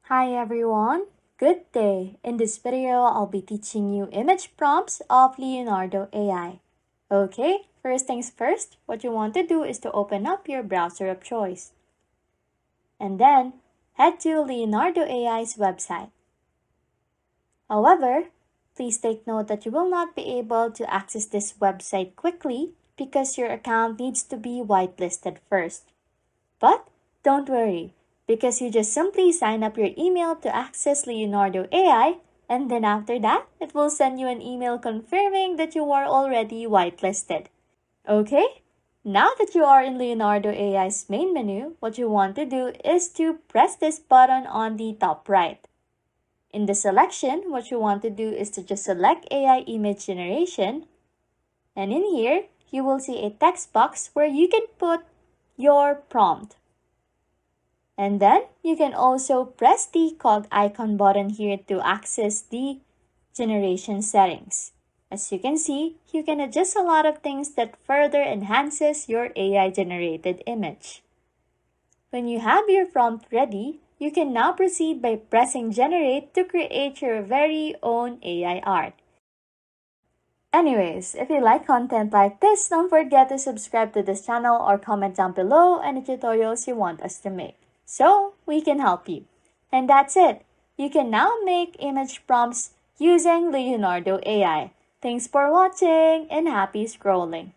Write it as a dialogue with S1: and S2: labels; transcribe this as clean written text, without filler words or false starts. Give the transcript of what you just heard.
S1: Hi everyone, good day. In this video, I'll be teaching you image prompts of Leonardo AI. Okay, first things first, what you want to do is to open up your browser of choice. And then, head to Leonardo AI's website. However, please take note that you will not be able to access this website quickly because your account needs to be whitelisted first. But don't worry, because you just simply sign up your email to access Leonardo AI, and then after that, it will send you an email confirming that you are already whitelisted. Okay? Now that you are in Leonardo AI's main menu, what you want to do is to press this button on the top right. In the selection, what you want to do is to just select AI image generation, and in here, you will see a text box where you can put your prompt. And then you can also press the cog icon button here to access the generation settings. As you can see, you can adjust a lot of things that further enhances your AI generated image. When you have your prompt ready, you can now proceed by pressing generate to create your very own AI art. Anyways, if you like content like this, don't forget to subscribe to this channel or comment down below any tutorials you want us to make, so we can help you. And that's it. You can now make image prompts using Leonardo AI. Thanks for watching and happy scrolling.